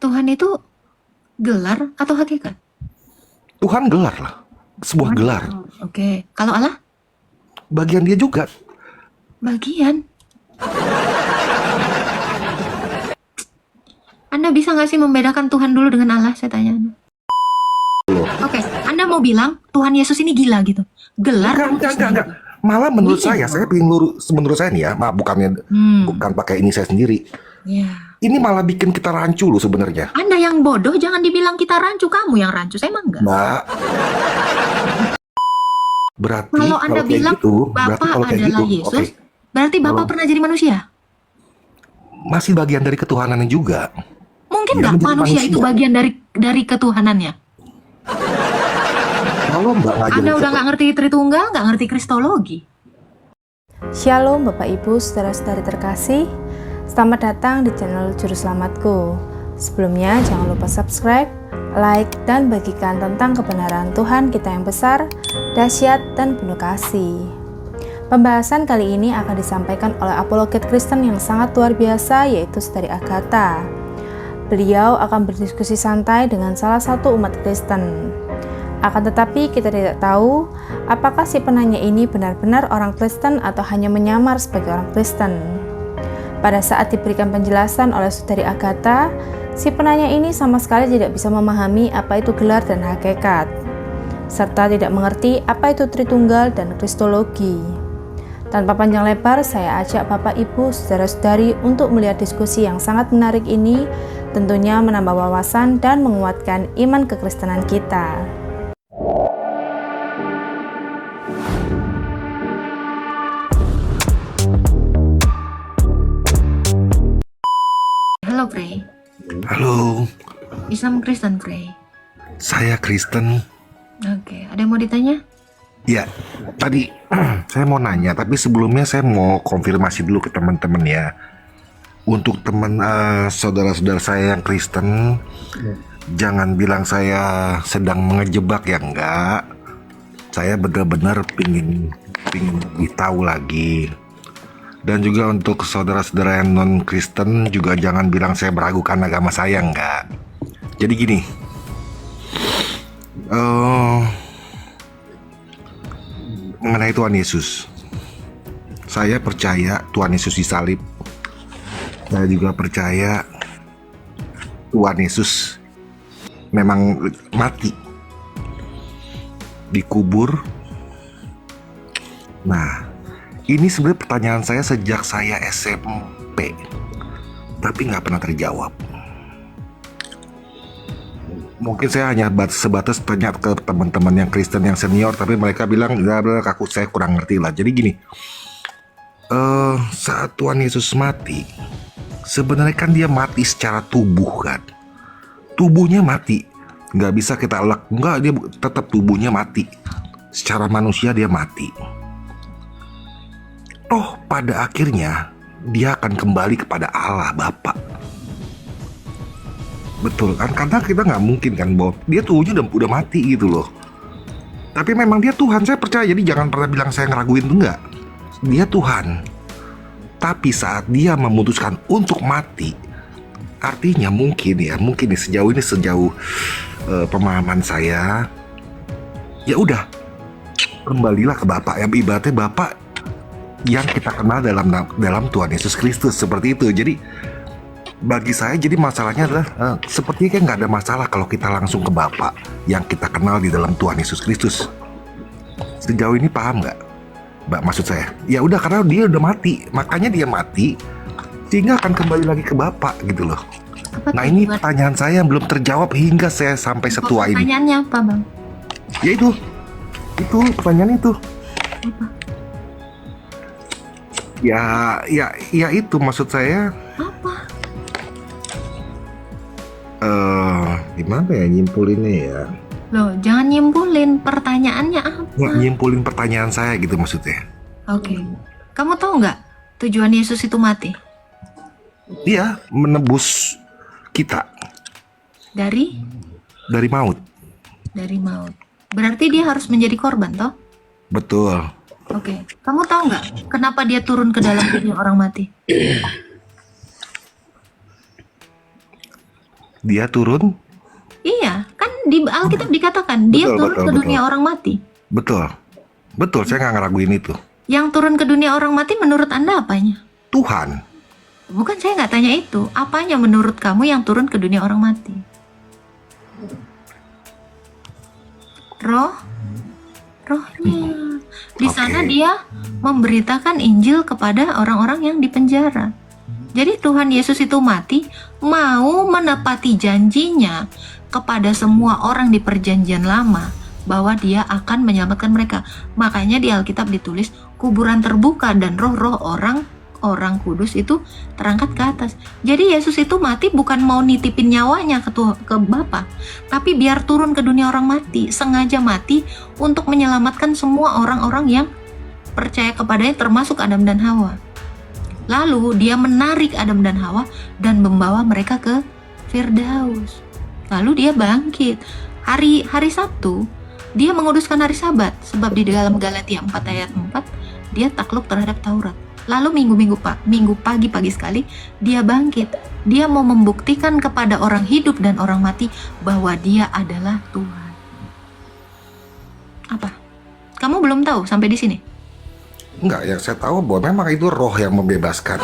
Tuhan itu gelar atau hakikat? Tuhan gelar lah, sebuah gelar. Oke. Kalau Allah? Bagian dia juga. Bagian. Anda bisa nggak sih membedakan Tuhan dulu dengan Allah? Saya tanya. Oke, Anda mau bilang Tuhan Yesus ini gila gitu? Gelar? Enggak. Malah menurut Iya. saya pengen menurut saya nih ya, maaf bukan pakai ini saya sendiri. Ya. Ini malah bikin kita rancu loh sebenarnya. Anda yang bodoh, jangan dibilang kita rancu. Kamu yang rancu, saya emang enggak. Mbak. Berarti Kalau Anda kayak bilang gitu, Bapak kalau kayak adalah gitu, Yesus, oke. berarti Bapak Kalau- pernah jadi manusia? Masih bagian dari ketuhanannya juga. Mungkin Dia nggak menjadi manusia itu manusia. bagian dari ketuhanannya? Kalau Mbak ngajarin Anda udah nggak ngerti Tritunggal, nggak ngerti Kristologi. Shalom Bapak Ibu, saudara-saudari terkasih. Selamat datang di channel Juru Selamatku. Sebelumnya jangan lupa subscribe, like, dan bagikan tentang kebenaran Tuhan kita yang besar, dahsyat, dan penuh kasih. Pembahasan kali ini akan disampaikan oleh apologet Kristen yang sangat luar biasa, yaitu Saudari Agatha. Beliau akan berdiskusi santai dengan salah satu umat Kristen. Akan tetapi kita tidak tahu apakah si penanya ini benar-benar orang Kristen atau hanya menyamar sebagai orang Kristen. Pada saat diberikan penjelasan oleh Saudari Agatha, si penanya ini sama sekali tidak bisa memahami apa itu gelar dan hakikat, serta tidak mengerti apa itu Tritunggal dan Kristologi. Tanpa panjang lebar, saya ajak Bapak Ibu, saudara-saudari untuk melihat diskusi yang sangat menarik ini, tentunya menambah wawasan dan menguatkan iman kekristenan kita. Halo, Frey. Halo, Islam Kristen, Frey. saya Kristen. Oke, ada yang mau ditanya? Ya, tadi saya mau nanya, tapi sebelumnya saya mau konfirmasi dulu ke teman-teman ya. Untuk saudara-saudara saya yang Kristen, jangan bilang saya sedang mengejebak ya, enggak. Saya benar-benar pingin lebih tahu lagi. Dan juga untuk saudara-saudara yang non-Kristen juga jangan bilang saya meragukan agama saya, enggak. Jadi gini, mengenai Tuhan Yesus, saya percaya Tuhan Yesus disalib. Saya juga percaya Tuhan Yesus memang mati, dikubur. Nah, ini sebenarnya pertanyaan saya sejak saya SMP, tapi nggak pernah terjawab. Mungkin saya hanya sebatas tanya ke teman-teman yang Kristen yang senior, tapi mereka bilang saya kurang ngerti lah. Jadi gini, saat Tuhan Yesus mati, sebenarnya kan dia mati secara tubuh kan, tubuhnya mati, nggak bisa kita elak, nggak, dia tetap tubuhnya mati, secara manusia dia mati. Toh pada akhirnya dia akan kembali kepada Allah Bapa. Betul kan? Karena kita nggak mungkin kan bahwa dia tubuhnya udah mati gitu loh. Tapi memang dia Tuhan, saya percaya. Jadi jangan pernah bilang saya ngeraguin tuh, enggak. Dia Tuhan. Tapi saat dia memutuskan untuk mati, artinya mungkin nih sejauh pemahaman saya, ya udah kembalilah ke Bapa. Yang ibaratnya Bapa yang kita kenal dalam Tuhan Yesus Kristus, seperti itu. Jadi bagi saya, jadi masalahnya adalah sepertinya kayak nggak ada masalah kalau kita langsung ke Bapa yang kita kenal di dalam Tuhan Yesus Kristus. Sejauh ini paham nggak, Mbak, maksud saya? Ya udah, karena dia udah mati, makanya dia mati sehingga akan kembali lagi ke Bapa gitu loh. Nah, ini pertanyaan saya yang belum terjawab hingga saya sampai setua ini. Pertanyaannya apa, Bang? Ya itu pertanyaan itu. Apa? Ya itu maksud saya. Apa? Gimana ya nyimpulinnya ya? Loh, jangan nyimpulin pertanyaannya apa. Nggak nyimpulin pertanyaan saya gitu maksudnya. Oke. Kamu tahu nggak tujuan Yesus itu mati? Dia menebus kita Dari maut. maut. Berarti dia harus menjadi korban, toh? Betul. Oke. Kamu tahu nggak kenapa dia turun ke dalam dunia orang mati? Dia turun? Iya, kan di Alkitab dikatakan dia Betul, turun betul, ke betul. dunia orang mati. Betul. Betul, saya nggak ngeraguin itu. Yang turun ke dunia orang mati menurut Anda apanya? Tuhan. Bukan, saya nggak tanya itu. Apanya menurut kamu yang turun ke dunia orang mati? Rohnya. Di sana Oke. dia memberitakan Injil kepada orang-orang yang dipenjara. Jadi Tuhan Yesus itu mati, mau menepati janjinya kepada semua orang di perjanjian lama bahwa dia akan menyelamatkan mereka. Makanya di Alkitab ditulis kuburan terbuka dan roh-roh orang kudus itu terangkat ke atas. Jadi Yesus itu mati bukan mau nitipin nyawanya ke Bapa, tapi biar turun ke dunia orang mati, sengaja mati untuk menyelamatkan semua orang-orang yang percaya kepadanya, termasuk Adam dan Hawa. Lalu dia menarik Adam dan Hawa dan membawa mereka ke Firdaus. Lalu dia bangkit. Hari Sabtu dia menguduskan hari Sabat, sebab di dalam Galatia 4 ayat 4 dia takluk terhadap Taurat. Lalu minggu pagi sekali dia bangkit. Dia mau membuktikan kepada orang hidup dan orang mati bahwa dia adalah Tuhan. Apa? Kamu belum tahu sampai di sini? Enggak, yang saya tahu bahwa memang itu roh yang membebaskan.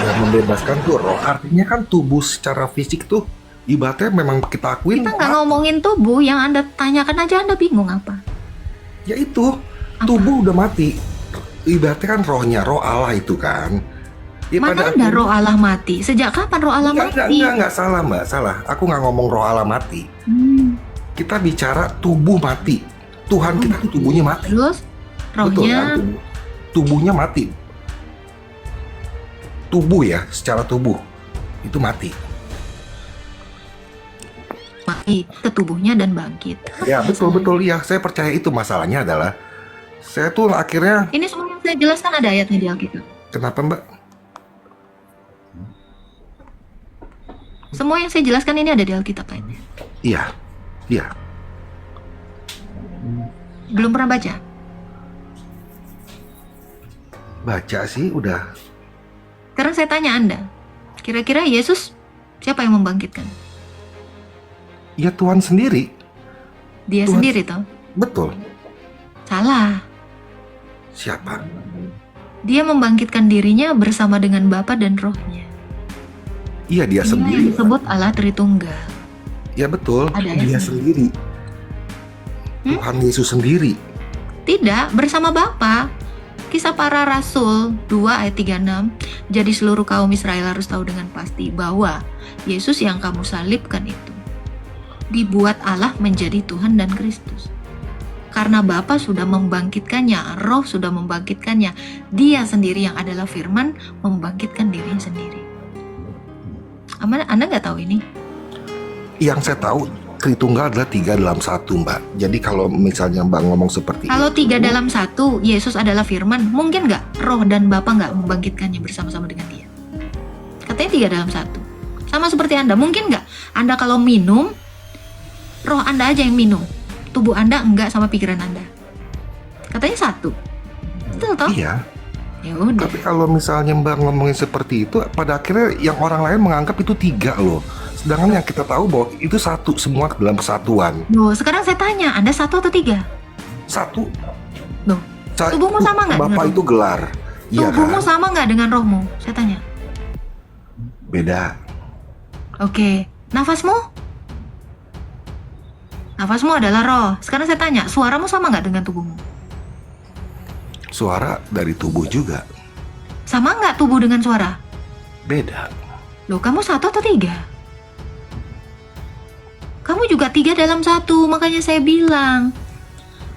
Yang membebaskan tuh roh. Artinya kan tubuh secara fisik tuh ibaratnya memang kita akuin. Kita nggak ngomongin tubuh, yang Anda tanyakan aja Anda bingung apa? Ya itu, tubuh udah mati. Ibaratnya kan rohnya, roh Allah itu kan. Ya, Mana ada roh Allah mati? Sejak kapan roh Allah mati? Enggak, salah Mbak, salah. Aku nggak ngomong roh Allah mati. Kita bicara tubuh mati. Tuhan kita tuh tubuhnya mati. Terus Betul rohnya kan? Tubuhnya mati. Tubuh ya, secara tubuh itu mati. mati ke tubuhnya dan bangkit. Ya betul ya, saya percaya itu. Masalahnya adalah saya tuh akhirnya, Ini semua yang saya jelaskan ada ayatnya di Alkitab. kenapa Mbak? Semua yang saya jelaskan ini ada di Alkitab ayatnya. Iya. Belum pernah baca? Baca sih udah. Sekarang saya tanya Anda, kira-kira Yesus siapa yang membangkitkan? Ya Tuhan sendiri. Dia Tuhan. sendiri toh? Betul. Salah. Siapa? Dia membangkitkan dirinya bersama dengan Bapa dan Rohnya. Iya dia Inilah yang sendiri. disebut Allah Tritunggal. Ya betul. Ada Dia ayatnya. sendiri. Tuhan Yesus sendiri. Tidak, bersama Bapa. Kisah Para Rasul 2 ayat 36. Jadi seluruh kaum Israel harus tahu dengan pasti bahwa Yesus yang kamu salibkan itu dibuat Allah menjadi Tuhan dan Kristus. Karena Bapa sudah membangkitkannya, Roh sudah membangkitkannya, Dia sendiri yang adalah Firman membangkitkan dirinya sendiri. Anda nggak tahu ini? Yang saya tahu Tritunggal adalah 3 dalam 1 Mbak. Jadi kalau misalnya Mbak ngomong seperti Kalau itu, 3 dalam 1, Yesus adalah Firman, mungkin nggak Roh dan Bapa nggak membangkitkannya bersama-sama dengan Dia? Katanya 3 dalam 1. Sama seperti Anda, mungkin nggak Anda kalau minum, Roh Anda aja yang minum, tubuh Anda enggak sama pikiran Anda? Katanya 1. Betul toh? Iya. Ya udah. Tapi kalau misalnya Mbak ngomongin seperti itu, pada akhirnya yang orang lain menganggap itu 3 loh. Sedangkan yang kita tahu bahwa itu 1, semua dalam kesatuan. Loh, sekarang saya tanya, Anda 1 atau 3? 1. Loh, tubuhmu sama nggak dengan Bapak rohmu? itu gelar. Iya Tubuhmu kan? sama nggak dengan rohmu? Saya tanya. Beda. Oke, nafasmu? Nafasmu adalah roh. Sekarang saya tanya, suaramu sama nggak dengan tubuhmu? Suara dari tubuh juga. Sama nggak tubuh dengan suara? Beda. Loh, kamu 1 atau 3? Kamu juga 3 dalam 1, makanya saya bilang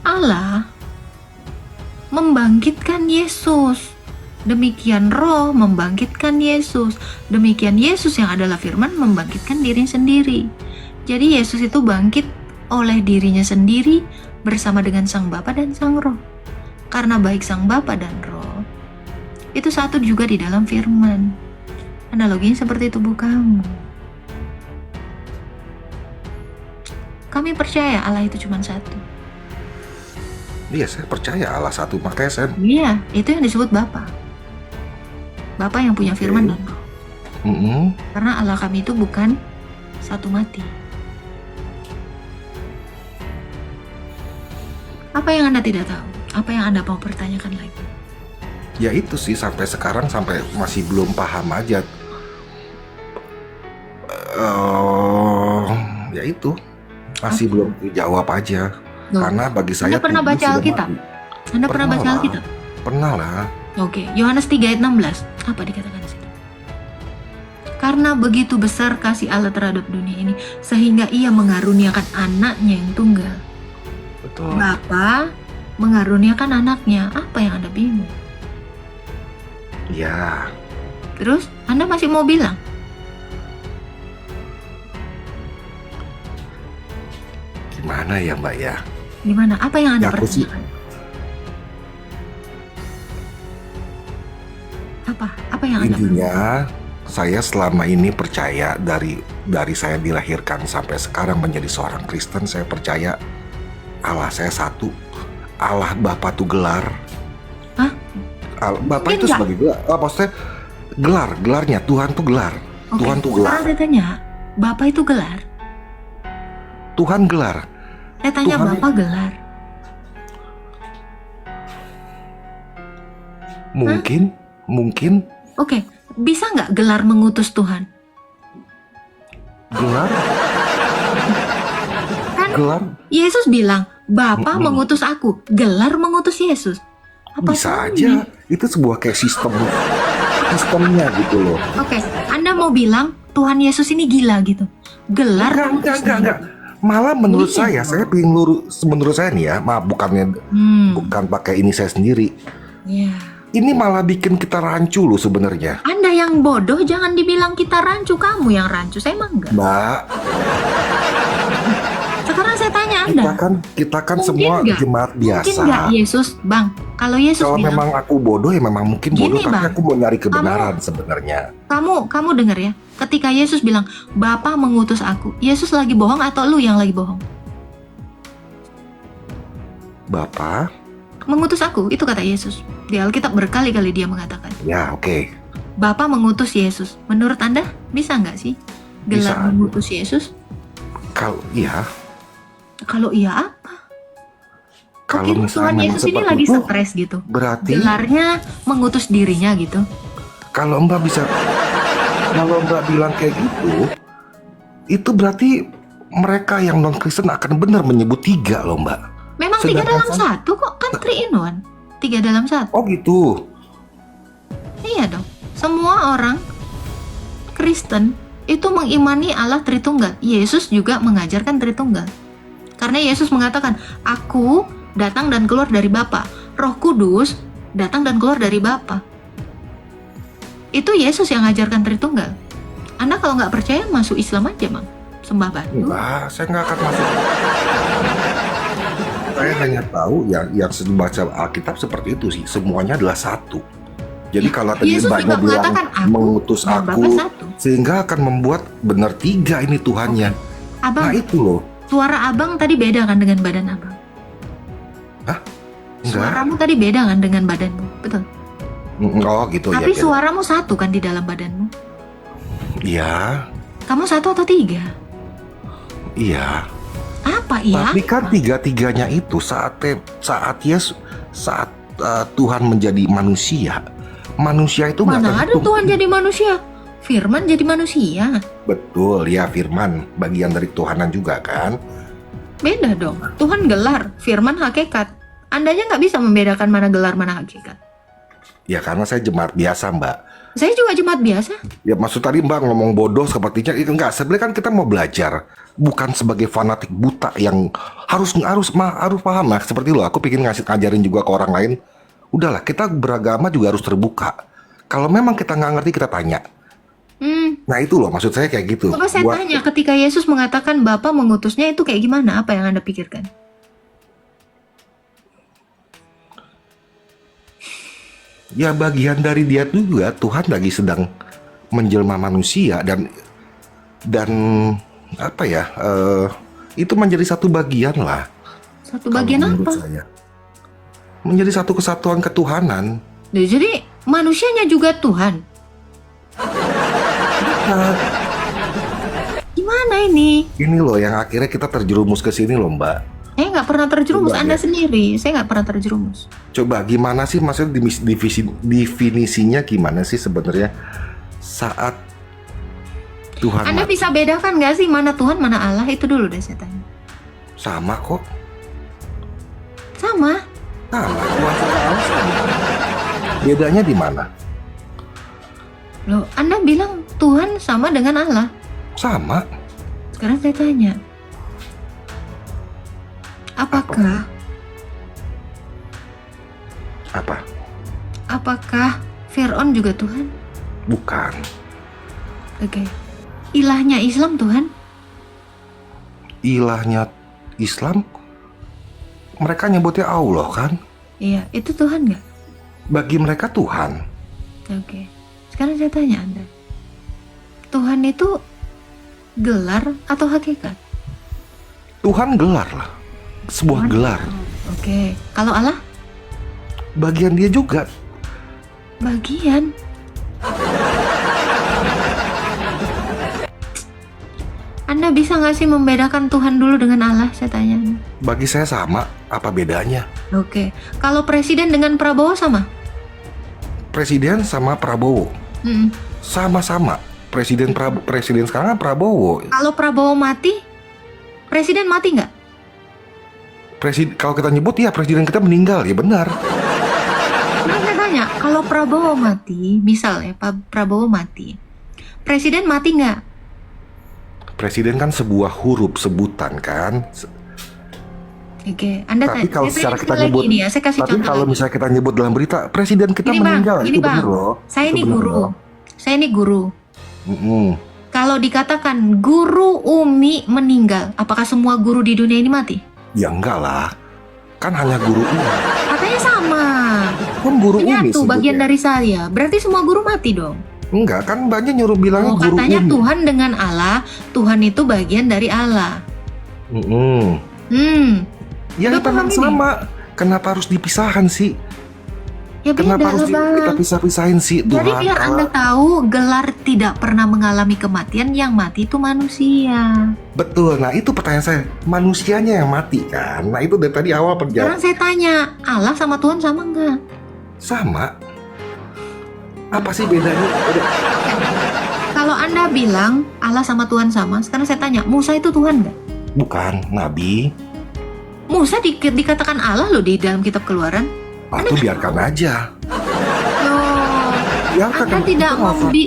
Allah membangkitkan Yesus. Demikian Roh membangkitkan Yesus. Demikian Yesus yang adalah Firman membangkitkan diri sendiri. Jadi Yesus itu bangkit oleh dirinya sendiri bersama dengan Sang Bapa dan Sang Roh. Karena baik Sang Bapa dan Roh itu satu juga di dalam Firman. Analoginya seperti tubuh kamu. Kami percaya Allah itu cuma 1. Iya, saya percaya Allah 1. Makanya saya Iya, itu yang disebut Bapa. Bapa yang punya Firman dan Roh. Mm-mm. Karena Allah kami itu bukan satu mati. Apa yang Anda tidak tahu? Apa yang Anda mau pertanyakan lagi? Ya itu sih sampai sekarang sampai masih belum paham aja. Ya itu masih belum dijawab aja. Loh, Karena bagi saya Anda pernah tubuh baca sudah Alkitab? mati. Anda pernah baca lah. Alkitab? Pernah lah. Oke, Yohanes 3 ayat 16. Apa dikatakan di situ? Karena begitu besar kasih Allah terhadap dunia ini, sehingga ia mengaruniakan anaknya yang tunggal. Betul. Bapa mengaruniakan anaknya. Apa yang Anda bingung? Ya, Terus Anda masih mau bilang? gimana ya Mbak ya? Gimana? Apa yang Anda Ya, aku sih- pertanyakan? Apa yang Anda Intinya saya selama ini percaya dari saya dilahirkan sampai sekarang menjadi seorang Kristen, saya percaya Allah saya satu. Allah Bapa tuh gelar. Hah? Bapak Mungkin itu nggak? sebagai gelar. Maksudnya gelarnya Tuhan tuh gelar. Oke, Tuhan tuh gelar. sekarang saya tanya, Bapak itu gelar? Tuhan gelar. Saya tanya Tuhan- Bapak gelar. Mungkin Oke, bisa nggak gelar mengutus Tuhan? gelar. Kan Gelar Yesus bilang, Bapa Mm-mm. mengutus aku. Gelar mengutus Yesus. Apa bisa salahnya? aja. Itu sebuah kayak sistemnya gitu loh. Oke, Anda mau bilang Tuhan Yesus ini gila gitu? Gelar mengutus dia. Enggak. Malah menurut Iya. saya pengen lurus, menurut saya nih ya, maaf bukan pakai ini saya sendiri. Ya. Ini malah bikin kita rancu loh sebenarnya. Anda yang bodoh jangan dibilang kita rancu, kamu yang rancu. Saya emang enggak. Mbak, Sekarang saya tanya Anda. kita kan Mungkin semua nggak? jemaat Mungkin biasa. nggak Yesus, Bang? Kalau Yesus Kalau bilang, memang aku bodoh ya memang mungkin bodoh, Gini, tapi Bang. aku mau nyari kebenaran sebenarnya. kamu dengar ya. Ketika Yesus bilang, Bapa mengutus aku. Yesus lagi bohong atau lu yang lagi bohong? Bapak, Mengutus aku, itu kata Yesus. Di Alkitab berkali-kali dia mengatakan, ya oke. Bapa mengutus Yesus. Menurut Anda, bisa nggak sih Bisa gelar aja. mengutus Yesus? Kalau iya, Kalau iya apa? kalau Mungkin Tuhan misalnya memang Yesus ini seperti lagi itu, stres gitu. berarti Gelarnya mengutus dirinya gitu. kalau Mbak bilang kayak gitu, itu berarti mereka yang non Kristen akan benar menyebut 3 loh Mbak. Memang Sedangkan 3 dalam saya- 1 kok, kan 3 in 1. 3 dalam 1. Oh gitu. Iya dong. Semua orang Kristen itu mengimani Allah Tritunggal. Yesus juga mengajarkan Tritunggal. Karena Yesus mengatakan, aku datang dan keluar dari Bapa. Roh Kudus datang dan keluar dari Bapa. Itu Yesus yang mengajarkan Tritunggal. Anda kalau nggak percaya masuk Islam aja, Bang. Sembah batu. Enggak, saya nggak akan masuk. Saya hanya tahu yang baca Alkitab seperti itu sih. Semuanya adalah satu. Jadi kalau tadi Yesus Mbaknya juga bilang mengatakan, aku mengutus dan aku, Bapa satu. sehingga akan membuat benar 3 ini Tuhannya. Abang, Nah itu loh. suara abang tadi beda kan dengan badan abang? Enggak. Suaramu tadi beda kan dengan badanmu? Betul. Oh gitu Tapi ya. suaramu satu kan di dalam badanmu? Iya, Kamu 1 atau 3? iya. Apa iya? Tapi kan tiga-tiganya itu saat Tuhan menjadi manusia itu nggak Mana ada terhitung. Tuhan jadi manusia? Firman jadi manusia. Betul ya, firman bagian dari Tuhanan juga kan. Beda dong. Tuhan gelar, firman hakikat. Anda aja nggak bisa membedakan mana gelar mana hakikat. Ya karena saya jemaat biasa Mbak. Saya juga jemaat biasa. Ya maksud tadi Mbak ngomong bodoh sepertinya itu enggak. Sebenarnya kan kita mau belajar, bukan sebagai fanatik buta yang harus paham lah. Seperti lo, aku pengen ngajarin juga ke orang lain. Udahlah, kita beragama juga harus terbuka. Kalau memang kita nggak ngerti kita tanya. Nah itu loh maksud saya kayak gitu. Coba saya Buat- tanya, ketika Yesus mengatakan Bapa mengutusnya itu kayak gimana? Apa yang Anda pikirkan? Ya bagian dari dia juga Tuhan lagi sedang menjelma manusia dan apa ya itu menjadi satu bagian lah. Satu bagian kalau menurut apa? saya. Menjadi satu kesatuan ketuhanan. Jadi manusianya juga Tuhan. Gimana ini? Ini loh yang akhirnya kita terjerumus ke sini loh, Mbak. Saya nggak pernah terjerumus, Coba Anda deh. sendiri. Saya nggak pernah terjerumus. Coba gimana sih maksudnya definisinya gimana sih sebenarnya saat Tuhan Anda mati? bisa bedakan nggak sih mana Tuhan, mana Allah? Itu dulu deh saya tanya. Sama kok. Sama. Sama. Tuhan sama Allah sama. Bedanya di mana? Loh, Anda bilang Tuhan sama dengan Allah. Sama. Sekarang saya tanya. Apakah Apa? Fir'aun juga Tuhan? Bukan. Oke. Ilahnya Islam Tuhan? Ilahnya Islam mereka nyebutnya Allah kan? Iya, itu Tuhan nggak? Bagi mereka Tuhan. Oke. Sekarang saya tanya Anda. Tuhan itu gelar atau hakikat? Tuhan gelar lah. Sebuah Tuhan? gelar. Oke. Kalau Allah? Bagian dia juga. Bagian. Anda bisa nggak sih membedakan Tuhan dulu dengan Allah? Saya tanya. Bagi saya sama. Apa bedanya? Oke. Kalau presiden dengan Prabowo sama? Presiden sama Prabowo Mm-mm. sama-sama. Presiden sekarang kan Prabowo. Kalau Prabowo mati, presiden mati nggak? Kalau kita nyebut ya presiden kita meninggal ya benar. Nah, saya tanya, kalau Prabowo mati, misal ya Prabowo mati, presiden mati nggak? Presiden kan sebuah huruf sebutan kan. Oke, Anda Tapi kalau saya secara tanya kita sekali nyebut, lagi nih ya, saya kasih tapi contoh kalau lagi. misalnya kita nyebut dalam berita presiden kita Gini, Bang, meninggal gini, itu Bang. benar loh. Saya Itu ini benar guru. loh. Saya ini guru. Mm-mm. Kalau dikatakan guru Umi meninggal, apakah semua guru di dunia ini mati? Ya enggak lah. Kan hanya guru Umi. Katanya sama. Kan guru Umi Menyatu bagian sebutnya. dari saya. Berarti semua guru mati dong. Enggak, kan banyak nyuruh bilangnya Oh, guru katanya Umi. Tuhan dengan Allah, Tuhan itu bagian dari Allah. Mm-mm. Ya Udah kita paham ini? sama. Kenapa harus dipisahkan sih? Ya beda Kenapa harus lah, Bang. kita pisah-pisahin sih Jadi Tuhan? biar Anda tahu, gelar tidak pernah mengalami kematian, yang mati itu manusia. Betul, nah itu pertanyaan saya. Manusianya yang mati kan? Nah itu dari tadi awal Sekarang perjalanan. saya tanya, Allah sama Tuhan sama nggak? Sama. Apa sih bedanya? Kalau Anda bilang Allah sama Tuhan sama, sekarang saya tanya, Musa itu Tuhan nggak? Bukan, Nabi. Musa dikatakan Allah loh di dalam kitab Keluaran. Atau biarkan aja. Loh, Biarkan. Anda tidak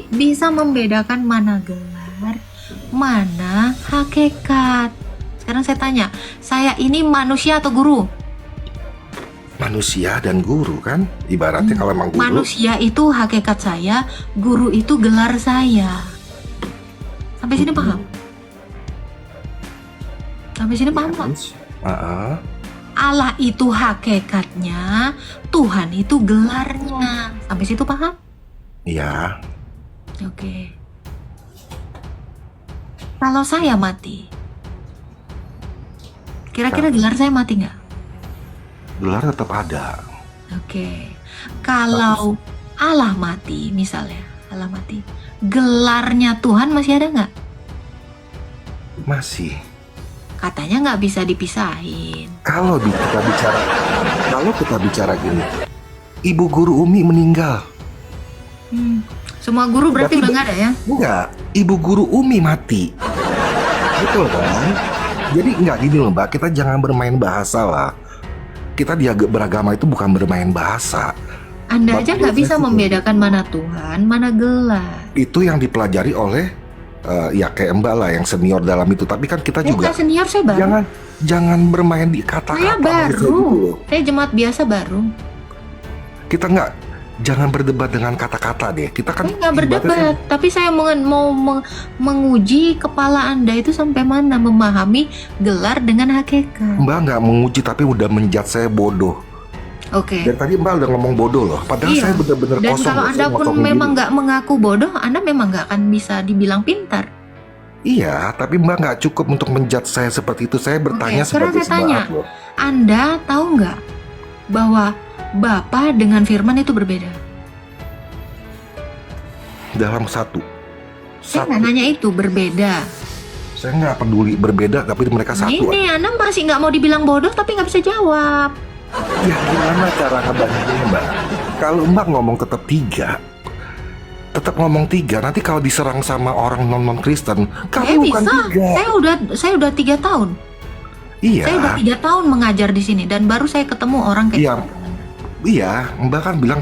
bisa membedakan mana gelar, mana hakikat. Sekarang saya tanya, saya ini manusia atau guru? Manusia dan guru kan? Ibaratnya kalau emang guru. Manusia itu hakikat saya, guru itu gelar saya. Sampai sini paham? Sampai sini paham kok? Heeh. Allah itu hakikatnya, Tuhan itu gelarnya. Sampai situ paham? Iya. Oke. Kalau saya mati, kira-kira gelar saya mati nggak? Gelar tetap ada. Oke. Kalau Allah mati, misalnya Allah mati, gelarnya Tuhan masih ada nggak? Masih. Katanya nggak bisa dipisahin. Kalau kita bicara gini, Ibu Guru Umi meninggal. Semua guru berarti Berarti udah nggak ada ya? Enggak, Ibu Guru Umi mati. Betul kan? Jadi enggak gini loh Mbak, kita jangan bermain bahasa lah. Kita beragama itu bukan bermain bahasa. Anda aja nggak bisa Betul. membedakan mana Tuhan, mana gelar. Itu yang dipelajari oleh ya kayak Mbak lah yang senior dalam itu. Tapi kan kita juga Bukan senior, saya baru. jangan bermain di kata-kata. Saya maksudnya gitu baru. loh. Saya jemaat biasa baru. Kita jangan berdebat dengan kata-kata deh. Kita kan Saya nggak ibaratnya- berdebat, tapi saya mau menguji kepala Anda itu sampai mana memahami gelar dengan hakikat. Mbak nggak menguji tapi udah menjat saya bodoh. Oke. Dari tadi Mbak udah ngomong bodoh loh. Padahal Iya. saya bener-bener Dan kosong. kalau loh. Anda Saya pun ngomong memang gini. nggak mengaku bodoh, Anda memang nggak akan bisa dibilang pintar. Iya, tapi Mbak nggak cukup untuk menjudge saya seperti itu. Saya bertanya sekarang sebagai saya tanya. jemaat loh. Anda tahu nggak bahwa Bapa dengan Firman itu berbeda? Dalam satu. Saya Satu. nggak nanya itu, berbeda. Saya nggak peduli berbeda, tapi mereka satu. Ini Anda masih nggak mau dibilang bodoh tapi nggak bisa jawab. Ya gimana cara ngebandinginnya Mbak? Kalau Mbak ngomong tetap tiga, nanti kalau diserang sama orang non Kristen, kamu bukan Bisa. tiga. Saya udah 3 tahun. Iya. Saya udah 3 tahun mengajar di sini dan baru saya ketemu orang kayak Iya. Iya, Mbak kan bilang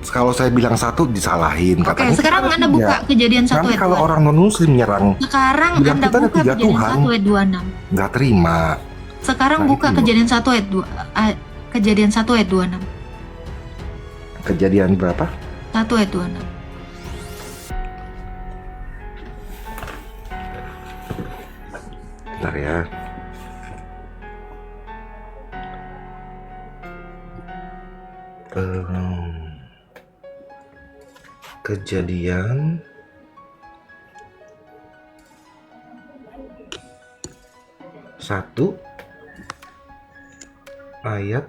kalau saya bilang satu disalahin. Oke, Katanya sekarang kita Anda tiga. buka Kejadian 1 Nanti ayat kalau 2. orang non Muslim nyerang, Sekarang bilang Anda kita ada buka 3 Kejadian Tuhan. 1 ayat 26. nggak terima. Sekarang Nah, buka itu. Kejadian 1 ayat 2. Kejadian 1 ayat 26. Kejadian berapa? 1 ayat 26. Bentar ya. Kejadian 1 ayat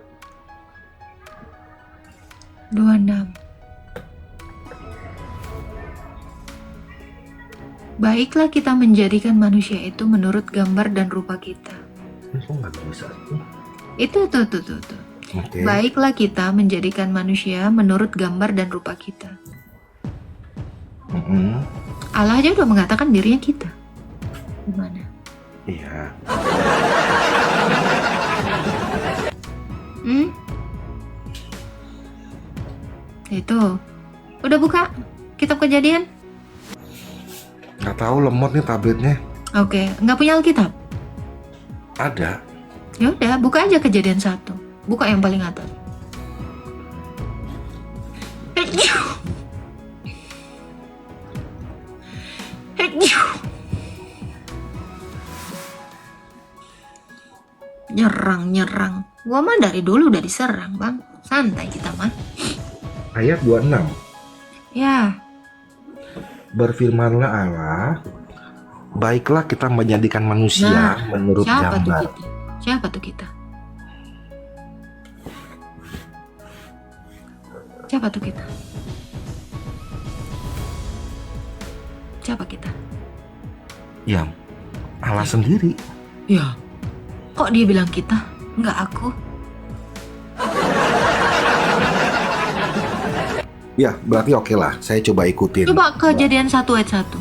26. Baiklah kita menjadikan manusia itu menurut gambar dan rupa kita. kok nggak bisa? Itu tuh. Oke. Baiklah kita menjadikan manusia menurut gambar dan rupa kita. Mm-mm. Allah aja udah mengatakan dirinya kita. Gimana? Iya. Itu. Udah buka kitab Kejadian? Nggak tahu, lemot nih tabletnya. Oke, nggak punya Alkitab? Ada. Ya udah, buka aja Kejadian 1. Buka yang paling atas. Nyerang. Gua mah dari dulu udah diserang, Bang. Santai kita mah. Ayat 26. Ya, Berfirmanlah Allah, baiklah kita menjadikan manusia menurut siapa tuh gambar. kita? Siapa tuh kita? Siapa tuh kita? Siapa kita? Ya, Allah sendiri. Ya. Kok dia bilang kita? Nggak aku. Ya, berarti oke lah. Saya coba ikutin. Coba Kejadian 1 ayat 1.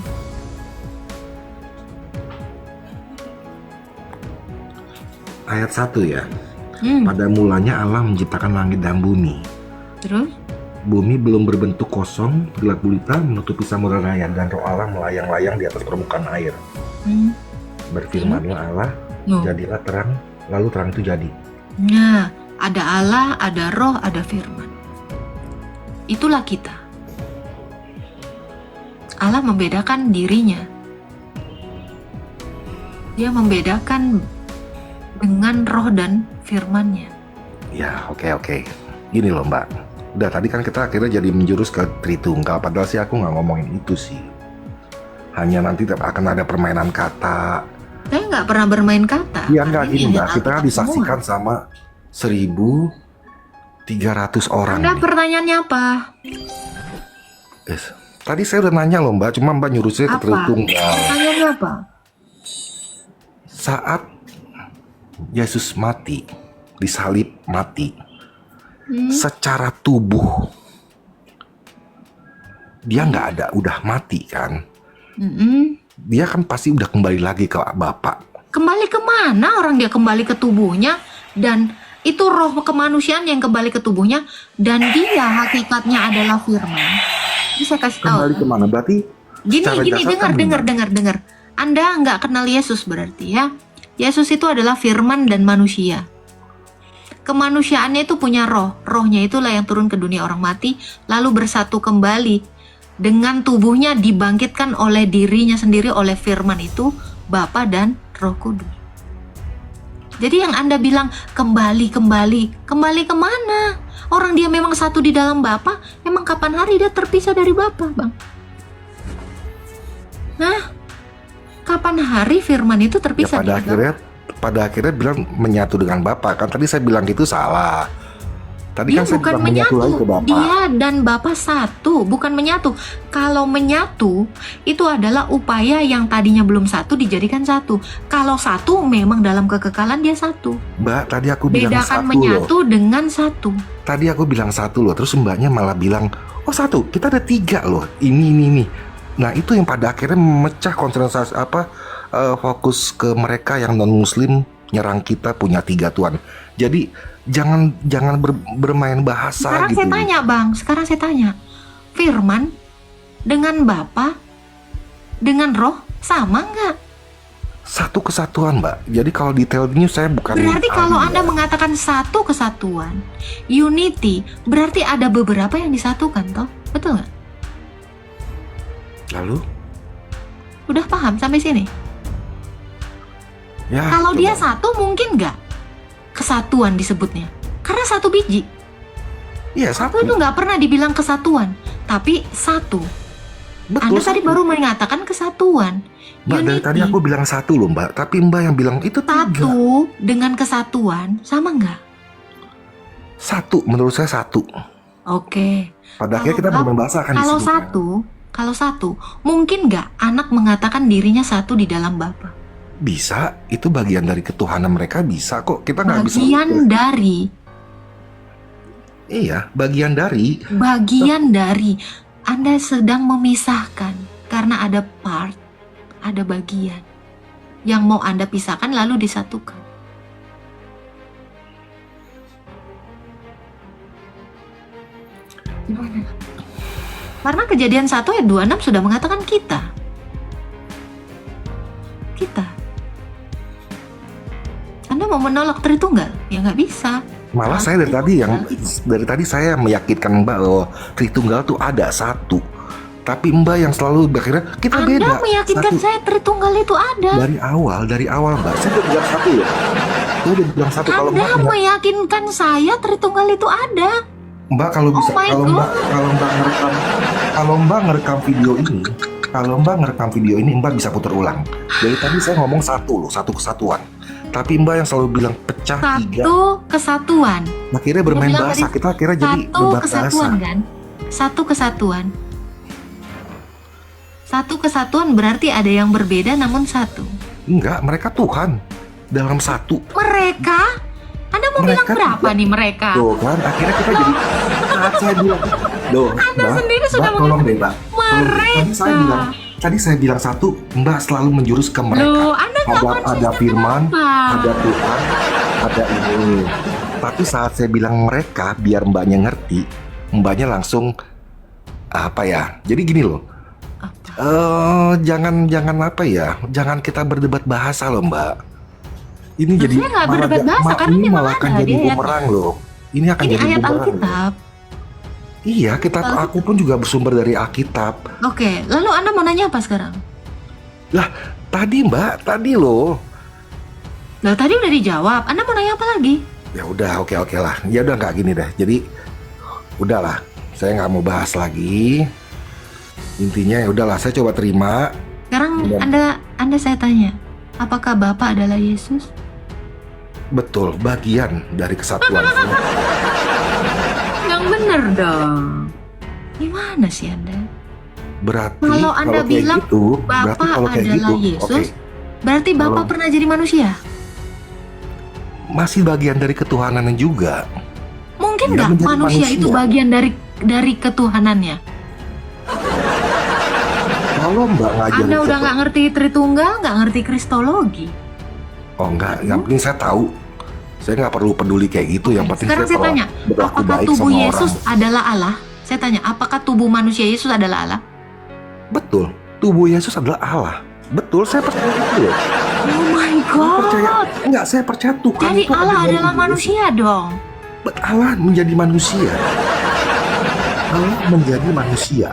Ayat 1 ya. Hmm, Pada mulanya Allah menciptakan langit dan bumi. terus? Bumi belum berbentuk kosong, gelap gulita menutupi samudera raya, dan roh Allah melayang-layang di atas permukaan air. Hmm. Berfirmanlah Allah, No. jadilah terang, lalu terang itu jadi. Nah, ada Allah, ada roh, ada firman. Itulah kita. Allah membedakan dirinya. Dia membedakan dengan roh dan firman-Nya. Ya, oke. Gini loh Mbak. Udah tadi kan kita akhirnya jadi menjurus ke Tritunggal. Padahal sih aku nggak ngomongin itu sih. Hanya nanti akan ada permainan kata. Saya nggak pernah bermain kata. Iya nggak Ini gini Mbak. ayat Kita kan Alkitab disaksikan sama 1.300 orang. Anda nih. pertanyaannya apa? Yes. Tadi saya udah nanya loh Mbak. Cuma Mbak nyuruh saya ke Apa? Tritunggal. Pertanyaannya apa? Saat Yesus mati, disalib mati, secara tubuh dia nggak ada, udah mati kan? Mm-mm. Dia kan pasti udah kembali lagi ke Bapak. Kembali kemana orang dia kembali ke tubuhnya, dan itu roh kemanusiaan yang kembali ke tubuhnya, dan dia hakikatnya adalah firman. Ini saya kasih tahu. Kembali kemana? Berarti Gini, secara jasad kan dengar. Anda nggak kenal Yesus berarti ya. Yesus itu adalah firman dan manusia. Kemanusiaannya itu punya roh. Rohnya itulah yang turun ke dunia orang mati, lalu bersatu kembali dengan tubuhnya, dibangkitkan oleh dirinya sendiri, oleh firman itu, Bapa dan Roh Kudus. Jadi yang Anda bilang kembali kemana? Orang dia memang satu di dalam Bapa, emang kapan hari dia terpisah dari Bapa, Bang? Nah, kapan hari firman itu ya terpisah pada dari Bapa? akhirnya bilang menyatu dengan Bapak kan. Tadi saya bilang gitu salah. Tadi Dia kan saya bukan bilang menyatu lagi menyatu. ke Bapa. Dia dan Bapa satu, bukan menyatu. Kalau menyatu, itu adalah upaya yang tadinya belum satu dijadikan satu. Kalau satu, memang dalam kekekalan dia satu. Mbak, tadi aku bilang Bedakan satu loh. menyatu dengan satu. Tadi aku bilang satu loh, terus mbaknya malah bilang, oh satu, kita ada 3 loh, ini. Nah itu yang pada akhirnya memecah konsentrasi fokus ke mereka yang non Muslim nyerang kita punya 3 Tuhan. Jadi jangan bermain bahasa Sekarang gitu. saya tanya Bang, sekarang saya tanya, Firman dengan Bapa, dengan Roh sama nggak? Satu kesatuan mbak. Jadi kalau detailnya saya bukan. Berarti kalau ahli, Anda Mbak. mengatakan satu kesatuan, unity, berarti ada beberapa yang disatukan toh? Betul nggak? Lalu? Udah paham sampai sini? Ya. Kalau coba. dia satu mungkin nggak kesatuan disebutnya? Karena satu biji. Iya Satu satu. itu nggak pernah dibilang kesatuan, tapi satu. Betul. Anda tadi satu. baru mengatakan kesatuan. Mbak dari tadi aku bilang satu loh mbak, tapi mbak yang bilang itu 3. Satu dengan kesatuan sama nggak? Satu, menurut saya satu. Oke. Pada akhirnya kita Kalau bermain bahasa akan Kalau disebutkan. kalau satu, mungkin nggak anak mengatakan dirinya satu di dalam Bapa? Bisa, itu bagian dari ketuhanan mereka bisa kok. Kita nggak bisa. Bagian dari, Iya, bagian dari. bagian dari. Anda sedang memisahkan karena ada part, ada bagian yang mau Anda pisahkan lalu disatukan. Gimana? Karena Kejadian 1 ayat 26 sudah mengatakan kita. Anda mau menolak Tritunggal? Ya nggak bisa. Malah saya dari tadi saya meyakinkan Mbak bahwa Tritunggal tuh ada satu. Tapi Mbak yang selalu akhirnya kita Anda beda. meyakinkan Satu. saya Tritunggal itu ada. Dari awal Mbak. Saya udah bilang satu ya. Saya udah bilang satu kalau Anda Mbak meyakinkan saya Tritunggal itu ada. Mbak kalau bisa Oh my kalau Mbak ngerekam video ini Mbak bisa putar ulang. Dari tadi saya ngomong satu loh, satu kesatuan. Tapi Mbak yang selalu bilang pecah 3. Satu kesatuan. Akhirnya bermain bilang bahasa. tadi Kita akhirnya jadi Satu debat kesatuan bahasa. kan? Satu kesatuan. Satu kesatuan berarti ada yang berbeda namun satu. Enggak, mereka Tuhan dalam satu. Mereka? Anda mau bilang Mereka berapa nih mereka? Tuh kan, akhirnya kita jadi saat saya bilang, Anda sendiri sudah Mbak, tolong deh Mbak. Mereka. Tadi saya bilang satu, Mbak selalu menjurus ke mereka. Loh, Anda nggak ada konsisten firman, kenapa? ada Tuhan, ada ini. Tapi saat saya bilang mereka, biar Mbaknya ngerti, Mbaknya langsung apa ya? Jadi gini loh. Apa? Jangan apa ya? Jangan kita berdebat bahasa loh Mbak. Ini Loh, jadi saya nggak berdebat bahasa, karena ini memang malah akan ada jadi di ayat. bumerang loh. Ini akan Ini jadi ayat bumerang. Alkitab. Iya, kitab aku pun juga bersumber dari Alkitab. Oke, lalu Anda mau nanya apa sekarang? Lah, tadi Mbak, tadi loh. Nah, tadi udah dijawab. Anda mau nanya apa lagi? Ya udah, oke lah. Ya udah nggak gini deh. Jadi udahlah, saya nggak mau bahas lagi. Intinya ya udahlah, saya coba terima. Sekarang Iya. Anda saya tanya, apakah Bapa adalah Yesus? Betul, bagian dari kesatuan. Yang benar dong. Gimana sih Anda? Berarti Kalau Anda kayak bilang gitu, berarti Bapa kalau kayak adalah gitu, Yesus, oke, berarti Bapa Kalau- pernah jadi manusia? masih bagian dari ketuhanan juga. Mungkin Dia nggak menjadi manusia itu manusia. bagian dari ketuhanannya? Kalau Mbak ngajarin Anda udah nggak ngerti Tritunggal, nggak ngerti Kristologi. Oh enggak, yang penting saya tahu. Saya nggak perlu peduli kayak gitu. Yang penting Sekarang saya perlu tanya, berlaku apakah baik tubuh sama Yesus orang. adalah Allah? Saya tanya, apakah tubuh manusia Yesus adalah Allah? Betul, tubuh Yesus adalah Allah. Betul, saya percaya itu loh. Oh my Percaya God. enggak, saya percaya Tuhan Jadi itu ada Allah dalam adalah tubuh manusia dong. Yesus. Allah menjadi manusia. Allah menjadi manusia.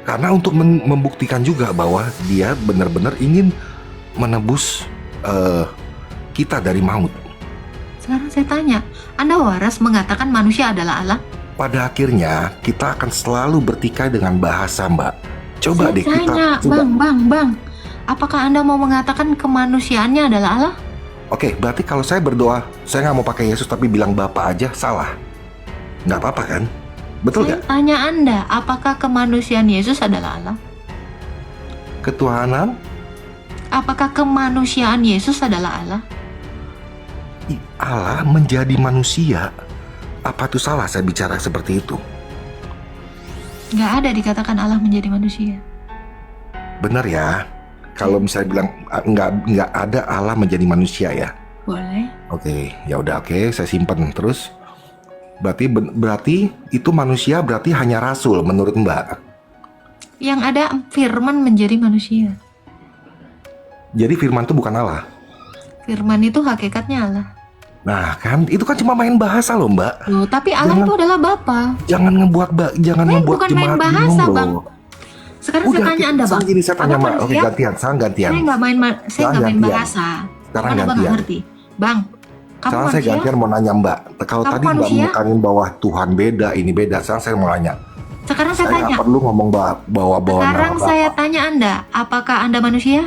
Karena untuk membuktikan juga bahwa dia benar-benar ingin menebus kita dari maut. Sekarang saya tanya, Anda waras mengatakan manusia adalah Allah? Pada akhirnya kita akan selalu bertikai dengan bahasa Mbak. Coba Saya deh kita tanya, coba. Bang, apakah Anda mau mengatakan kemanusiaannya adalah Allah? Oke, berarti kalau saya berdoa, saya nggak mau pakai Yesus tapi bilang Bapa aja, salah. Nggak apa-apa kan? Betul Saya nggak? tanya Anda, apakah kemanusiaan Yesus adalah Allah? Ketuhanan, Apakah kemanusiaan Yesus adalah Allah? Allah menjadi manusia. Apa itu salah saya bicara seperti itu? Nggak ada dikatakan Allah menjadi manusia. Benar ya? Kalau misalnya bilang nggak ada Allah menjadi manusia ya? Boleh. Oke, ya udah oke, saya simpen terus. Berarti itu manusia berarti hanya rasul menurut Mbak. Yang ada firman menjadi manusia. Jadi firman itu bukan Allah. Firman itu hakikatnya Allah. Nah kan itu kan cuma main bahasa loh Mbak. Loh, tapi Allah Jangan- itu adalah Bapa. Jangan ngebuat Bukan main jemaat bahasa, bingung Bang. loh. Sekarang Udah, saya tanya Anda, Bang. gini saya tanya Abang Mbak. Oke manusia? gantian, sekarang gantian. Saya nggak main gantian. bahasa. Sekarang Kan Abang nggak gantian. ngerti. Bang, kamu Sekarang saya manusia? gantian mau nanya Mbak. Kalau Kamu tadi Mbak manusia? menekanin bahwa Tuhan beda, ini beda. Sekarang saya mau nanya. Sekarang saya Saya tanya. nggak perlu ngomong bahwa Sekarang nama saya Bapak. tanya Anda, apakah Anda manusia?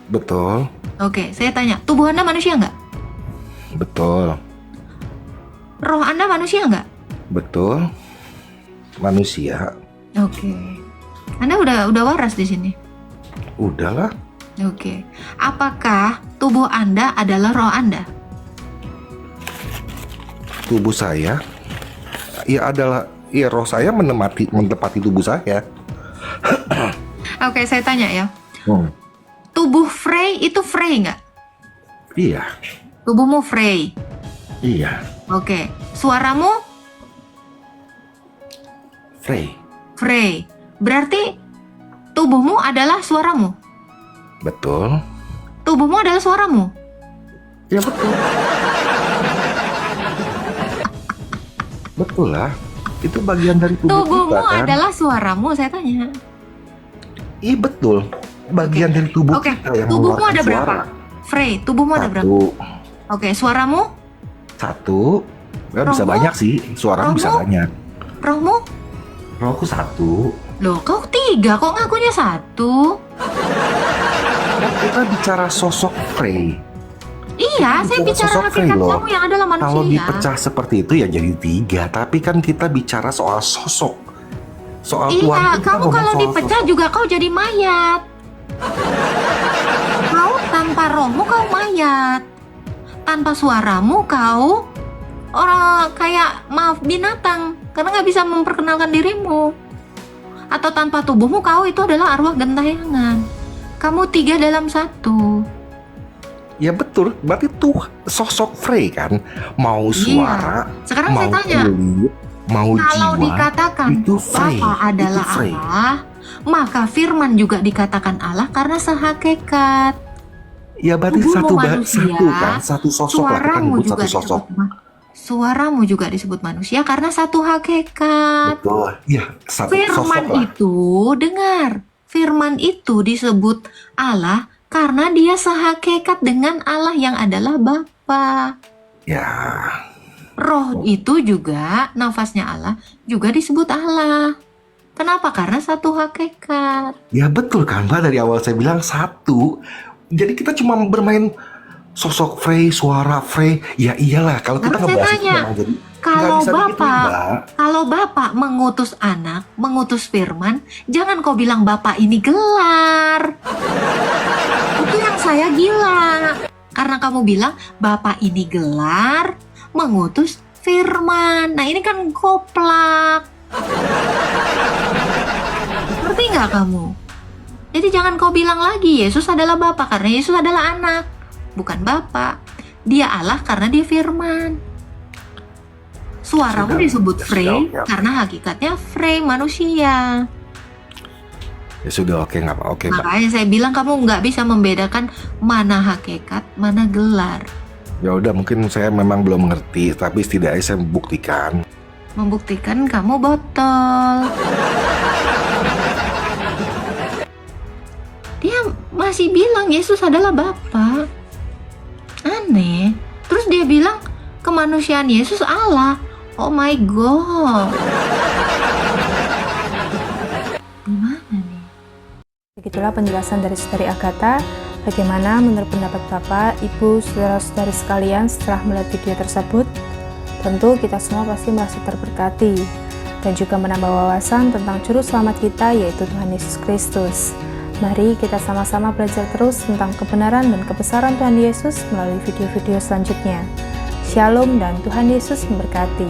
Betul, Oke, saya tanya, tubuh Anda manusia nggak? betul, Roh Anda manusia nggak? betul. Manusia. Oke. Anda udah waras di sini. Udahlah. Oke. Apakah tubuh Anda adalah roh Anda? Tubuh saya, ya adalah, ya roh saya menempati tubuh saya. Oke, saya tanya ya. Hmm. Tubuh Frey itu Frey nggak? Iya, Tubuhmu Frey. iya. Oke. Suaramu Frey, Frey. Berarti tubuhmu adalah suaramu. betul. Tubuhmu adalah suaramu. Ya betul. Betul lah. Itu bagian dari tubuh Tubuhmu kita kan. adalah suaramu, saya tanya. Iya betul. Bagian dari tubuh Oke, kita yang tubuhmu mengeluarkan ada berapa? suara. Frey, tubuhmu ada berapa? Satu, Oke, suaramu? satu. Ya, bisa Rohmu? banyak sih. Suara bisa Rohmu? banyak. Rohmu? Rohku satu. Loh, kau 3, kok ngakunya 1? Kan kita bicara sosok Frey. Iya, saya Bicara bicara sosok Frey hakikat loh. kamu yang adalah manusia. Kalau dipecah seperti itu ya jadi 3. Tapi kan kita bicara soal sosok. Soal Tuhan Iya, itu kita kamu ngomong kalau soal dipecah sosok. juga kau jadi mayat. Kau tanpa rohmu kau mayat. Tanpa suaramu kau orang kayak maaf binatang karena nggak bisa memperkenalkan dirimu. Atau tanpa tubuhmu kau itu adalah arwah gentayangan. Kamu 3 dalam 1. Ya betul, berarti tuh sosok Frey kan. Mau suara, Sekarang mau saya tanya, kulit, mau kalau jiwa. dikatakan itu Frey, Bapa adalah itu Frey. Allah, maka Firman juga dikatakan Allah karena sehakikat. Ya berarti Tubuhmu satu manusia, kan, satu sosok lah, kita Suaramu nyebut juga satu sosok. suaramu juga disebut manusia karena satu hakikat. Betul, ya satu sosok Firman lah. itu, dengar, Firman itu disebut Allah karena dia sehakikat dengan Allah yang adalah Bapa. Ya, Roh itu juga, nafasnya Allah juga disebut Allah. Kenapa? Karena satu hakikat. ya betul kan Mbak, dari awal saya bilang satu. Jadi kita cuma bermain sosok Frey, suara Frey. Ya iyalah, kalau kita Sekarang saya ngebahas itu tanya, memang jadi Kalau nggak bisa begitu, Bapak, Mbak. kalau Bapak mengutus anak, mengutus Firman, jangan kau bilang Bapak ini gelar. Itu yang saya gila. Karena kamu bilang Bapak ini gelar, mengutus Firman. Nah ini kan goplak. Ngerti nggak kamu? Jadi jangan kau bilang lagi Yesus adalah Bapak karena Yesus adalah anak, bukan Bapak. Dia Allah karena dia Firman. Suaramu Sudah, disebut ya Frey sudah, oke. karena hakikatnya Frey manusia. Ya sudah, oke nggak apa, oke Mbak. Makanya saya bilang kamu nggak bisa membedakan mana hakikat, mana gelar. Ya udah, mungkin saya memang belum mengerti, tapi setidaknya saya membuktikan. Membuktikan kamu botol. Dia masih bilang Yesus adalah Bapa. Aneh. Terus dia bilang kemanusiaan Yesus Allah. Oh my god. Gimana nih? Begitulah penjelasan dari Saudari Agatha. Bagaimana menurut pendapat Bapak, Ibu, Saudara-saudari sekalian setelah melihat video tersebut? Tentu kita semua pasti merasa terberkati dan juga menambah wawasan tentang juru selamat kita, yaitu Tuhan Yesus Kristus. Mari kita sama-sama belajar terus tentang kebenaran dan kebesaran Tuhan Yesus melalui video-video selanjutnya. Shalom dan Tuhan Yesus memberkati.